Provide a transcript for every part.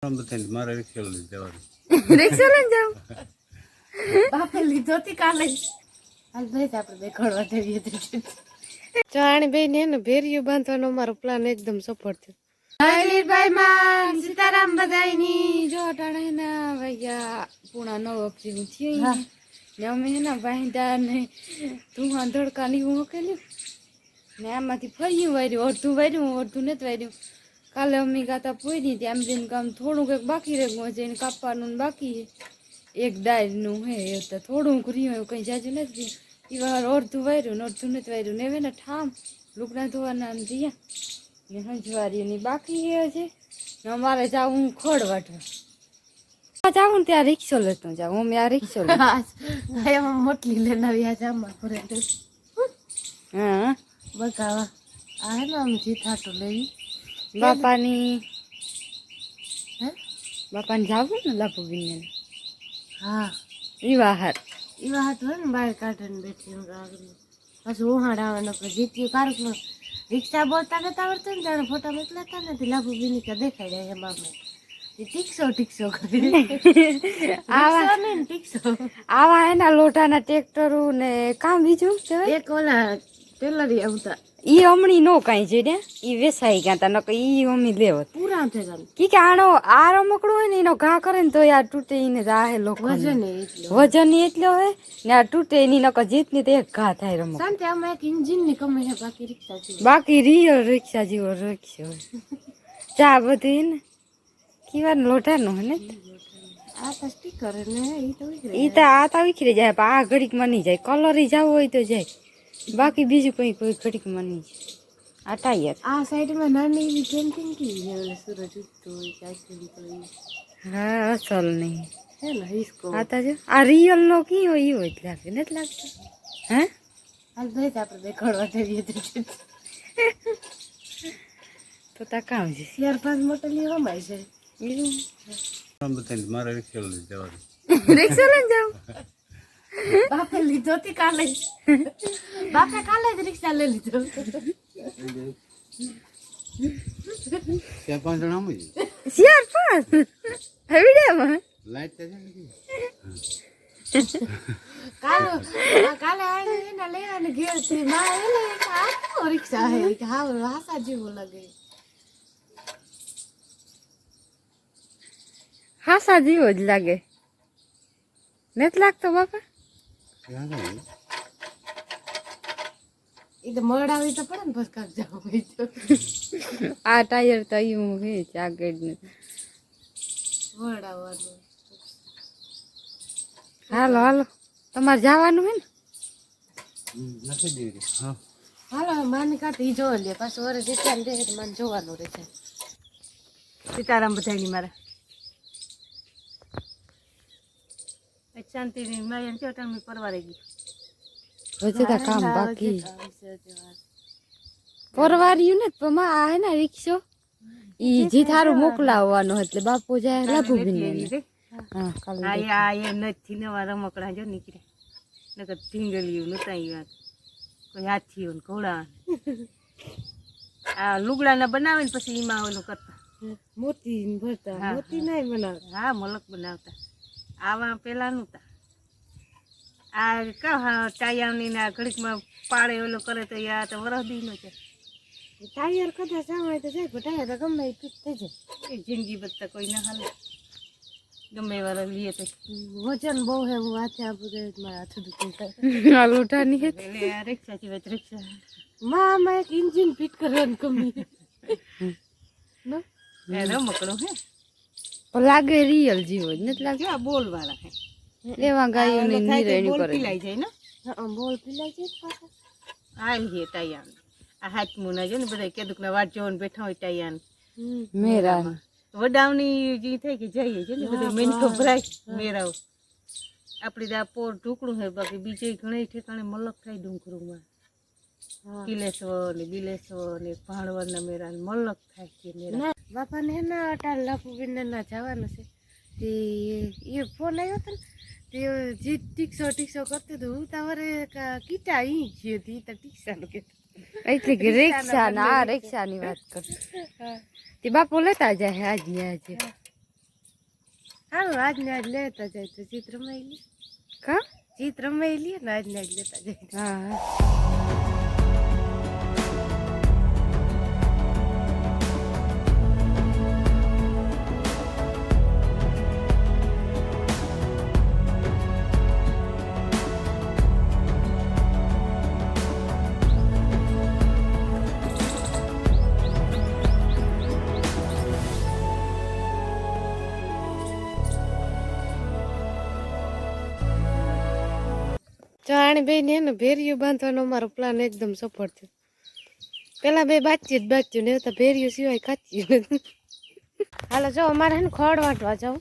મારે રિક્ષા લઈ જવાનું. રિક્ષા લઈને જાવ બાપે લીધો હતી કાલે હાલ ભાઈ આપણે બે ખડવા જઈએ ચાણી બેન હે ને ભેરિયું બાંધવાનો અમારો પ્લાન એકદમ સફળ થયો. ભાઈ માં સીતારામ બધાયની જો ટાણે ના ભૈયા પૂણા 9 જેવું થયું ને અમે એના બાંધા ને તું ધડકા ની હું કેલ્યું ને આમાંથી ફર્યું વાર્યું અડધું નથી વાર્યું. કાલે અમ્મી ગાતા પોઈ હતી આમ જેમ કામ થોડું કંઈક બાકી રહ્યું છે એને કાપવાનું બાકી એક ડાળનું હે તો થોડું કર્યું કંઈ જાજુ નથી એ વાર અડધું વાર્યું ને અડધું નથી વાર્યું ને હવે ને ઠામ લુગડા ધોવાના દિયા ને હંજવારીની બાકી છે ને અમારે જાવું ખડ વાટવા જાવું ને ત્યાં રિક્ષો લેતો જાઉં અમે આ રિક્ષો એમાં મોટલી લઈને આવી જામા ફરે હા બકાવા આ હે ને અમે જીથાટો લેવી બાપાની જાવું ને લાભુબીન હા ઈ વાહત હોય ને બહાર કાઢીને બેઠી પાછું ઉહાડ આવવાનો જીત્યું કારકનો રિક્ષા બોલતા નતા આવડતું ને ત્યારે ફોટા મોકલાતા નથી લાભુબીન કે દેખાઈ જાય એમ અમે ટીકસો કરી આવા એના લોટાના ટ્રેક્ટરો ને કામ બીજું એક ઓલા ટેલરી આવતા ઈ હમણી નો કાઈ છે ને ઈ વેસાઈ ગયા તા નકર ઈ અમી લેવત પૂરા થઈ ગયા કે આનો આ રમકડું હોય ને એનો ઘા કરે ને તો યાર તૂટે ઈને રાહે લોકો વજન એટલો હોય ને આ તૂટે ની નકર જીતની તો એક ઘા થાય રમકડું શાંતિ આમાં એક એન્જિન ની કમી છે બાકી રિક્ષા છે બાકી રિયલ રિક્ષા જેવો રિક્ષા હોય ચા બધી ને કીવાર લોટા નો હે ને આ તો સ્ટીકર ને ઈ તો આ તો વિખરી જાય પણ આ ઘડીક મની જાય કલર ઈ જાવ હોય તો જાય બાકી બીજું કોઈ ઘડીક મની આ ટાયર આ સાઈડ માં નાની એવી પેન્ટિંગ કી છે ઓલે સૂરજ ઉગતો હોય આઈસ્ક્રીમ તો હા અસલ નહીં હે ને હિસ્કો આતા જો આ રિયલ નો કી હોય ઈ હોય લાગે નથી લાગતું હે હાલ ભાઈ આપણે બે ખડવા જઈએ તો તા કામ છે 4-5 મોટલી હમાય છે મારે રિક્ષા લઈ જવાનું. રિક્ષા લઈને જાવ બાપે લીધો હતી કાલે જ રિક્ષા લઈ લીધો 4-5 જણા અમે 4-5 હેવીડેમાં લાઈટ કાલે આવીને એના લેવાને ઘેર થી માં એને આ રિક્ષા હે કે હા હાસા જેવો લાગે હાસા જેવો જ લાગે નથી લાગતો બાપા એ તો મળાવી તો પડે ને બસ કાક જાવ આ ટાયર તો એવું હે આગળ ને મળાવવાનું હાલો તમારે જવાનું હે ને નથી દેવી હા હાલો માની કાંઠે ઈ જોવા લે પાછું વરે જીત્યા રહે તો મને જોવાનું રહેશે સીતારામ બધાની મારા શાંતિ ની માયન ચોટણ મી પરવારે ગઈ હજે તા કામ બાકી પરવાર્યું ને તો માં આ હે ને રિક્ષો ઈ જી થારું મોકલાવવાનો એટલે બાપુ જાય લાભુબીન ને હા કાલે આ એ નથી નવા રમકડા જો નીકળે નકર ઢીંગલીયું નતાઈ વાત કોઈ હાથીઓ ને ઘોડા આ લુગડાના બનાવે ને પછી ઈમાં ઓલું કરતા મોતી ભરતા મોતી નહીં બનાવતા હા મલક બનાવતા આવા પેલા નતા આ કા ટાયરની ના ઘડીકમાં પાડે ઓલો કરે તો યા તો વરદી નો છે ટાયર કદાચ આવે તો જાય પણ ટાયર તો ગમે ફિટ થઈ જાય જિંદગી બતા કોઈ ના હાલે ગમે વાળા લીએ તો વજન બહુ હે હું હાથે આપું તો મારા હાથ દુખે આ લોટાની હે એટલે આ રિક્ષા થી વેચ રિક્ષા માં એક એન્જિન ફિટ કરવાનું કમી નો એ રમકડો હે લાગે રિયલ જીવો જ નથી લાગે આ બોલ વાળા હે એવા ગાયો ની નિરેણી કરે પીલાઈ જાય ને હા બોલ પીલાઈ જાય પાછા આલ હે ટાયાન આ હાથ મુના જો ને બધા કેદુક ના વાટ જોન બેઠા હોય ટાયાન મેરા વડાવની જી થઈ કે જઈએ છે ને બધું મિનકો ભરાય મેરાવ આપડી આ પોર ઢુકડું હે બાકી બીજે ઘણી ઠેકાણે મલક થાય ડુંગરુમાં કિલેશ્વર ને બિલેશ્વર ને ભાણવર ના મેરા મલક થાય કે મેરા બાપા ને ના અટાર લાભુબીન ના જવાનું છે એ ફોન આવ્યો હતો ને તે જે ટીક્ષો કરતો હતો હું તમારે કીટા ઈ ગઈ હતી તો ટીક્ષાનું કહેતો એટલે કે રિક્ષા ના રિક્ષાની વાત કરતો તે બાપુ લેતા જાય આજ ને આજે હાલો આજને આજ લેતા જાય તો ચિત્રમય લે કા ચિત્રમય લે ને આજને આજ લેતા જાય હા જાણે બે ને ભેરિયું બાંધવાનો અમારો પ્લાન એકદમ સફળ થયો પેલા બે બાતચીત ને તો ભેરિયું સિવાય કાચ્યું હાલો જો અમારે હે ને ખડ વાટવા જાવ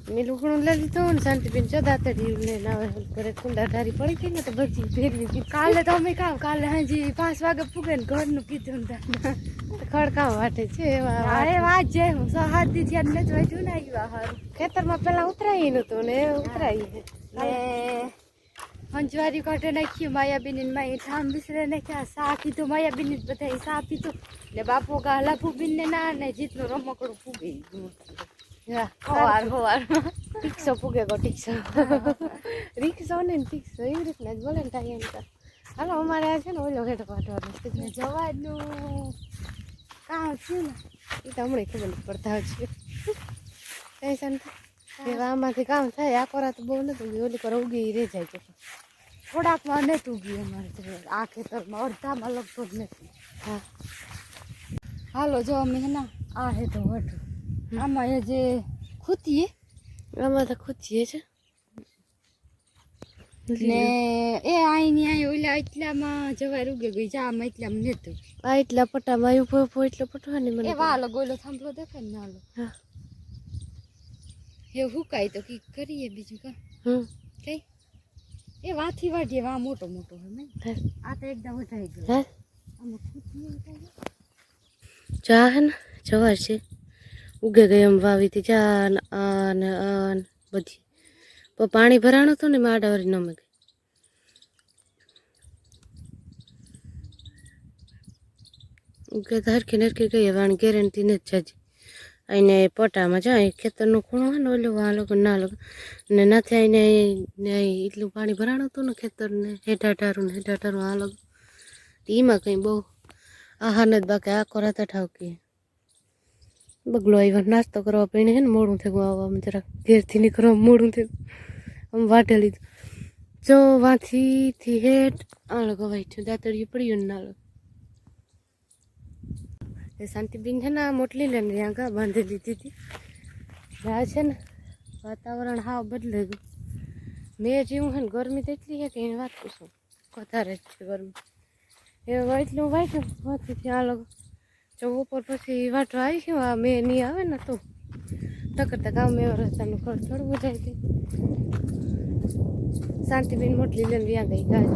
મેં લુગડું લઈ લીધું ને શાંતિબેન દાંતડી લઈને આવે ઘરે કુંડા ધારી પડી ગઈ ને તો બધી ભેરિયું કાલે તો અમે કામ કાલે હાજી 5 વાગે પૂગે ને ઘરનું કીધું ખડ કામ વાટે છે અરે વાત છે હું 6-7 દી થયા ને જ વાટ્યું ને આવ્યા હારું ખેતરમાં પેલા ઉતરાઈ નતું ને ઉતરાઈ ને અંજવારી કાઢે નાખ્યું માયાબીન માય ઠામ બિસરે નાખ્યા સા કીધું માયાબીન બધા સા પીધું ને બાપુ ગાલા ફૂબીન ને ના ને જીતનું રમકડું ફૂગી હોવાર ટીક્સો ફૂગે ગો ટીક્સો રિક્ષો ને ટીક્સો એવી રીતના જ બોલે ને થાય એમ હાલો અમારે આ છે ને ઓલો હેઠ કાઢવાનો જવાનું કામ થયું ને એ તો હમણાં ખબર નથી પડતા છે ટેન્શન થાય આમાંથી કામ થાય આ કોરા તો બહુ નથી ઓલી કોરા ઉગી રહી જાય છે થોડાકમાં નથી ઉગી અમારે આ ખેતરમાં અડધામાં લગભગ નથી હા હાલો જો અમે હે ને આ હે તો વઢું આમાં એ જે ખૂતીએ આમાં તો ખૂતીએ છે ને એ આઈની આઈ ઓલા એટલામાં જવાર ઉગે ગઈ જા આમાં એટલામાં નતું આ એટલા પટામાં ઉભો એટલો પટવાની મને એ વાલો ગોલો થાંભલો દેખાય ને હાલો હા એ હુકાય તો કી કરીએ બીજું કા કઈ એ વાથી વાડીએ વા મોટો મોટો હે ને આ તો એકદમ વઢાઈ ગયો આમાં ખૂતી ચા હે ને જવાર છે ઉગે ગઈ એમ વાવી હતી ચા આન બધી પણ પાણી ભરાણું હતું ને માડાવરી ન મેં ઉગે તો હરખી નરખી ગઈ વાણી ગેરંટી નથી જાજી આઈને પટામાં જાય ખેતરનું ખૂણું હોય ને ઓલું આ લોકો ના લોકો ને નથી આઈને એટલું પાણી ભરાણું હતું ને ખેતરને હેઠાઠારું ને હેઠાઠારું આ લોકો એમાં કંઈ બહુ આહાર નથી બાકી આખો રાત ઠાવકી બગલો આવ્યો નાસ્તો કરવા પીને છે ને મોડું થયું આવવામાં જરાક ઘેરથી નીકળવા મોડું થયું આમ વાટે લીધું જો વાંથી હેઠ આ લોકો વાંચ્યું દાંતડિયું પડ્યું ને ના લોકો એ શાંતિબેન છે ને આ મોટલી લઈને ત્યાં ગા બાંધી લીધી હતી આ છે ને વાતાવરણ હાવ બદલાઈ ગયું મેં જેવું છે ને ગરમી તો એટલી છે કે એની વાત પૂછું વધારે જ છે ગરમી એ એટલું વાંચ્યું વાંચી આ લોકો જો ઉપર પછી વાટવા આવી ગયું આ મેં નહીં આવે ને તો ટકરતા ગામ એવા રસ્તાનું ખર્ચ ચડવું જાય છે શાંતિબેન મોટલી લઈને ત્યાં ગઈ ઘાસ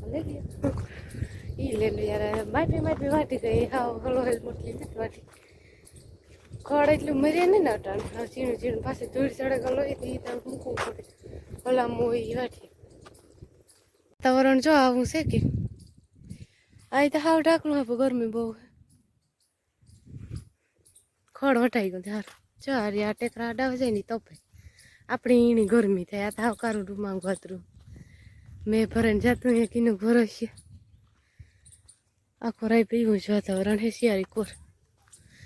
લઈ ગયા એ લઈને યાર માટી વાટી ગઈ હા હલો હેલ મોટલી નથી વાટી ખડ એટલું મરે નહીં ને અટાણ ઝીણું પાસે ધૂળ ચડે ગલો એ તારું મૂકવું પડે ભલા મોઈ વાટી વાતાવરણ જો આવું છે કે અહીં તો હાવ ઢાકલું આપે ગરમી બહુ ખડ વટાઈ ગયું હાર ચાર આ ટેકરા આડાવ જાય ને તપે આપણી એની ગરમી થાય આ તો હાવ કારું રૂમાં ઘતરું મેં ભરાઈને જતું એ કીનું ભરોશે આખો રાઈ પીવું છે વાતાવરણ હે શિયાળી કોર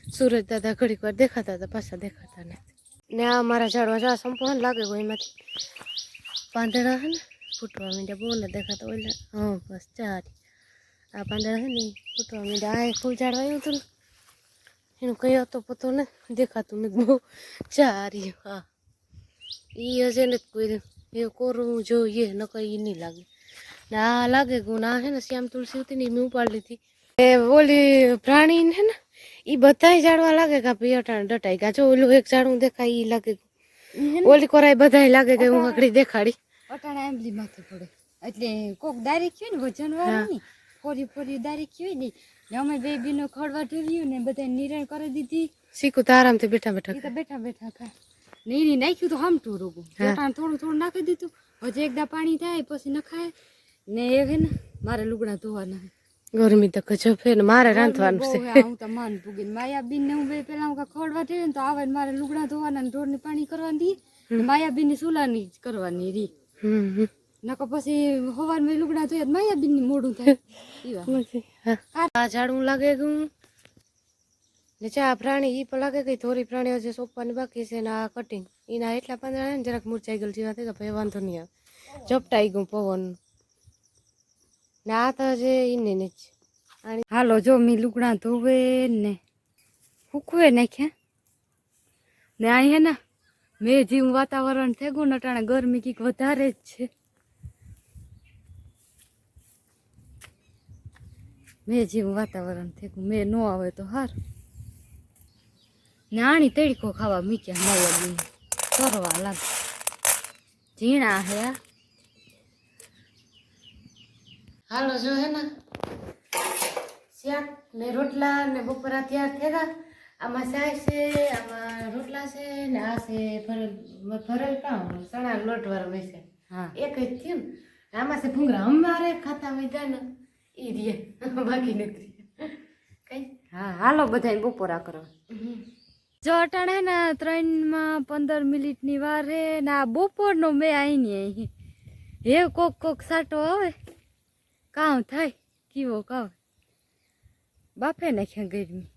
સુરજ દાદા ઘડીક વાર દેખાતા હતા પાછા દેખાતા નથી ને આ મારા ઝાડવા ઝાડ સંપૂર્ણ લાગે કોઈ એમાંથી પાંદડા હે ને ફૂટવા માંડ્યા બહુ ને દેખાતા ઓલા હા બસ ચાર આ પાંદડા હે ને ફૂટવા માંડ્યા આ ફૂલ ઝાડ આવ્યું હતું ને એનું કંઈ હતો પતો ને દેખાતું મેં બહુ ચારી હા એ હશે ને કોઈ એ કોરું જોઈએ ન કંઈ નહીં લાગે ને આ લાગે ગુના હે ને શ્યામ તુલસી હતી ને મેં ઉપાડી લીધી એ ઓલી પ્રાણી હે ને એ બધા ઝાડવા લાગે કે પિયટાણ ડટાઈ ગયા જો ઓલું એક ઝાડવું દેખાય એ લાગે ઓલી કોરાય બધા લાગે કે હું આકડી દેખાડી અટાણા એમલી માથે પડે એટલે કોક દારી કયો ને વજન વાળું ફોરી ફોરી દારી કયો ને અમે બે બીનો ખડવા ઢર્યું ને બધા નિરણ કરી દીધી શીખું તો આરામથી બેઠા બેઠા ખાય નહીં નાખ્યું તો હમટું રોગું થોડું થોડું નાખી દીધું હજી એકદા પાણી થાય પછી નખાય ને એ હે ને મારે લુગડા ધોવાના ગરમી તો ગજબ છે ને મારે રાંધવાનું છે હું તો માન પૂગીને માયાબીન ને હું બે પેલા હું ખોડવા જઈએ ને તો આવે ને મારે લુગડા ધોવાના ને ઢોરની પાણી કરવાની માયાબીન ની સુલાની કરવાની રી નકો પછી હવાર માં લુગડા ધોયા માયાબીન ની મોડું થાય આ ઝાડું લાગે ગયું ને ચા પ્રાણી ઈ પણ લાગે ગઈ થોડી પ્રાણીઓ જે સોંપવાની બાકી છે ને આ કટિંગ એના એટલા પાંદડા ને જરાક મૂર્છાઈ ગયેલ જેવા થઈ ગયા ભાઈ વાંધો નહીં આવે ઝપટાઈ ગયું પવન ને આ તો જે ઈને ને જ હાલો જો મી લુગડા ધોવે ને ફૂકવે નાખ્યા ને અહીં હે ને મેં જેવું વાતાવરણ થઈ ગયું ને અટાણે ગરમી કંઈક વધારે જ છે મેં જેવું વાતાવરણ થઈ ગયું મેં ન આવે તો સારું ને આણી તડકો ખાવા મીક્યા માયાબીન કરવા લાગે ઝીણા હે હાલો જો હે ને શાક ને રોટલા ને બપોરા તૈયાર થયા આમાં શાક છે આમાં રોટલા છે ને આ છે ભરેલ કામ ચણા લોટ વાળો હોય છે હા એક જ થયું ને આમાં છે ભૂંગળા અમારે ખાતા હોય ને એ રે બાકી નથી કઈ હા હાલો બધાને બપોરા કરો જો અટાણે ને 3 માં 15 મિનિટની વાર હે ને આ બપોરનો મેં આવીને અહીં હે કોક સાટો આવે કામ થાય કેવો કાવ બાપે નાખ્યા ગરમી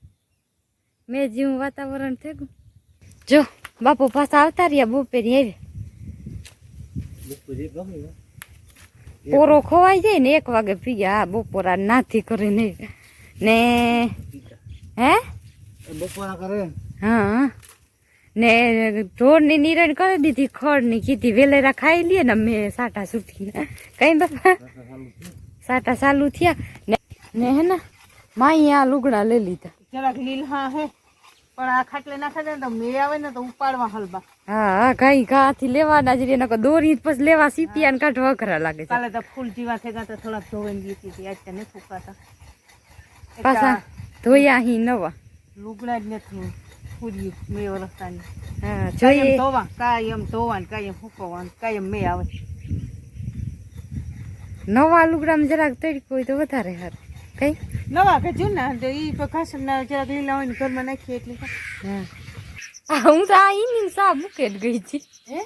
મેં જેવું વાતાવરણ થઈ ગયું જો બાપુ પાછા આવતા રહ્યા બપોરે આવી પોરો ખોવાઈ જાય ને 1 વાગે પી ગયા હા બપોરા નાથી કરીને ને હે બપોરા કરે હા ને ઢોરની નિરણ કરી દીધી ખડની કીધી વેલેરા ખાઈ લઈએ ને મેં સાટા સુટી કઈ બાપા સાટા ચાલુ થયા ને હે ને માઈ આ લુગડા લઈ લીધા જરાક લીલહા હે પણ આ ખાટલે નાખે ને તો મેળ આવે ને તો ઉપાડવા હલબા હા ઘાઈ ઘાથી લેવાના જ રે નકર દોરી પછી લેવા સીપિયા ને કાઢવા અઘરા લાગે છે કાલે તો ફૂલ જીવા થઈ ગયા તો થોડાક ધોવાઈ ગઈ હતી આજ ને ફૂકાતા પાછા ધોયા અહીં નવા લુગડા જ નથી પૂરી મેં વરસતાની હા જોઈએ ધોવા કાયમ ધોવા ને કાયમ ફૂકવા કાયમ મેં આવે નવા લુગડામાં જરાક તડકો હોય તો વધારે સારું કઈ નવા કે જૂના તો ઈ પ્રકાશ ના જરાક લીલા હોય ને ઘરમાં નાખીએ એટલે હા હું તો આ ઈની સા મૂકે જ ગઈ હતી હે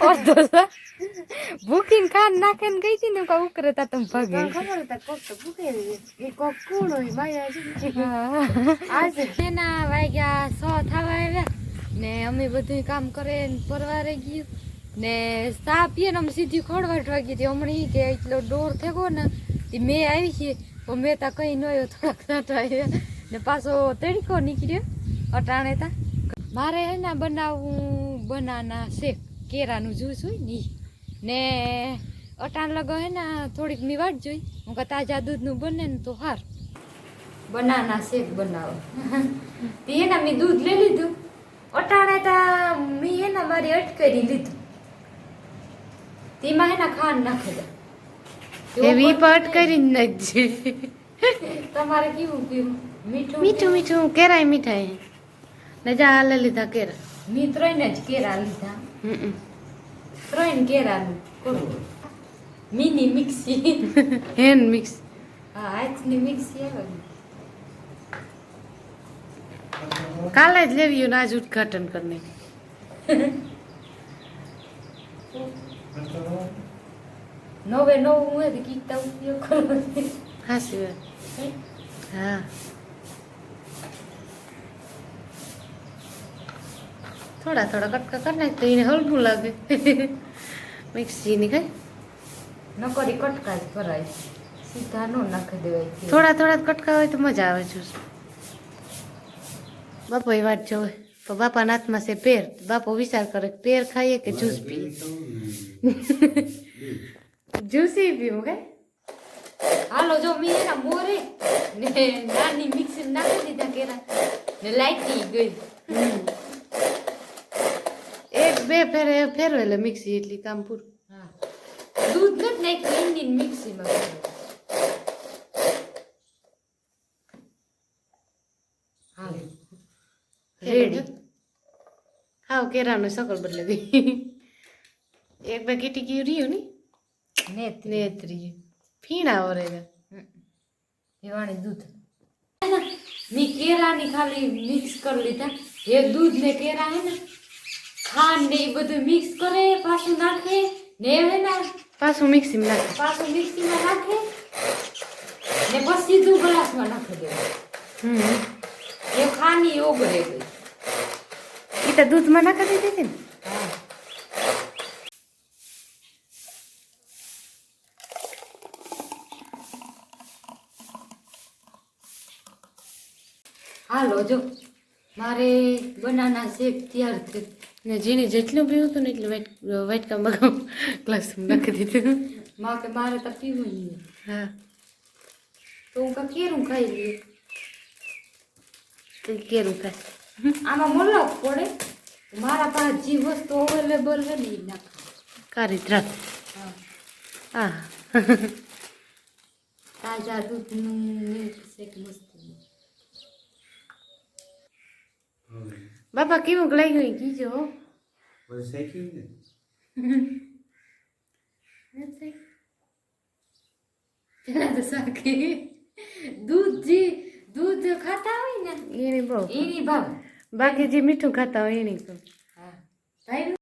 ઓતો બુકિંગ ખાન નાખીને ગઈ હતી ને કા ઉકરે તા તમે ભાગે ખબર હતા કોક તો ભૂકે એ કોક કોણ હોય માયા છે આજ તેના વાગ્યા 6 થવા આવ્યા ને અમે બધું કામ કરે ને પરવારે ગયું ને સા પીએ ને અમે સીધી ખોડવાટ વાગી હતી હમણાં કે એટલો ડોર થયો ને તે મેં આવી છે તો મેં તા કઈ નયો થોડાક સાટા આવ્યા ને પાછો તડકો નીકળ્યો અટાણે તા મારે હે ને બનાવવું બનાના શેક કેરાનું જ્યુસ હોય ને અટાણ લગો હે ને થોડીક મી વાટ જોઈ હું કે તાજા દૂધનું બને ને તો હાર બનાના શેક બનાવો તે એના મેં દૂધ લઈ લીધું અટાણે તા મેં એના મારી અટકેરી લીધું તેમાં એના ખાંડ નાખી દે એવી પટ કરીને જ તમારે કેવું પીવું મીઠું મીઠું મીઠું કેરાય મીઠાઈ ને જા હાલે લીધા કેરા મેં 3 જ કેરા લીધા 3 કેરાનું કરું મિની મિક્સી હેન્ડ મિક્સ હા આજની મિક્સી આવે કાલે જ લેવ્યું ને આજ ઉદઘાટન કરને નવે નવું હોય તો કીતા ઉપયોગ કરવો હાસી વાત હા થોડા થોડા કટકા કરી નાખ તો એને હલકું લાગે મિક્સી ની કઈ નકરી કટકા જ કરાય સીધા નો નાખી દેવાય થોડા થોડા કટકા હોય તો મજા આવે જ્યુસ બાપો એ વાત જોવે તો બાપાના હાથમાં છે પેર બાપો વિચાર કરે કે પેર ખાઈએ કે જ્યુસ પીએ જ્યુસી પીવું કે હાલો જો મેં એના મોરે ને નાની મિક્સી નાખી દીધા કેરા ને લાઈટી ગઈ એક બે ફેરે ફેરવેલે મિક્સી એટલી કામ પૂરું હા દૂધ નથી નાખી એની મિક્સીમાં હા રેડી ખાવ કેરાનો શકલ બદલે ગઈ એક બે કીટી રહ્યું ની નેત નેત્રી ફીણા ઓરેગા હેવાણી દૂધ મેં કેરાની ખાલી મિક્સ કરી લીધા એ દૂધ ને કેરા હે ને ખાંડ ને એ બધું મિક્સ કરે પાછું નાખે ને હે ને પાછું મિક્સીમાં નાખે. પાછું મિક્સીમાં નાખે ને પછી સીધું ગ્લાસમાં નાખી દેવું એ ખાની ઓગળે ગઈ એ તો દૂધમાં નાખી દીધી હતી ને. હા હાલો જો મારે બનાના શેક તૈયાર થયું ને જેને જેટલું પીવું હતું ને એટલું વાટકા મગાવ ગ્લાસમાં નાખી દીધું. કે મારે તો પીવું નહીં હા તો હું કાં કેરું ખાઈ લઈએ તો કેરું થાય. આમાં મલાવ પડે મારા પાસે જે વસ્તુ અવેલેબલ હોય ને એ નાખ કારી દ્રાક્ષ. હા હા તાજા દૂધનું મિલ્ક શેક મસ્ત બાપા કેવું લાગ્યું એ કીજો હો. બધું શેક્યું ને પેલા તો શાકી દૂધ ખાતા હોય ને એની બહુ એની ભાવ બાકી જે મીઠું ખાતા હોય એની બહુ. હા ભાઈ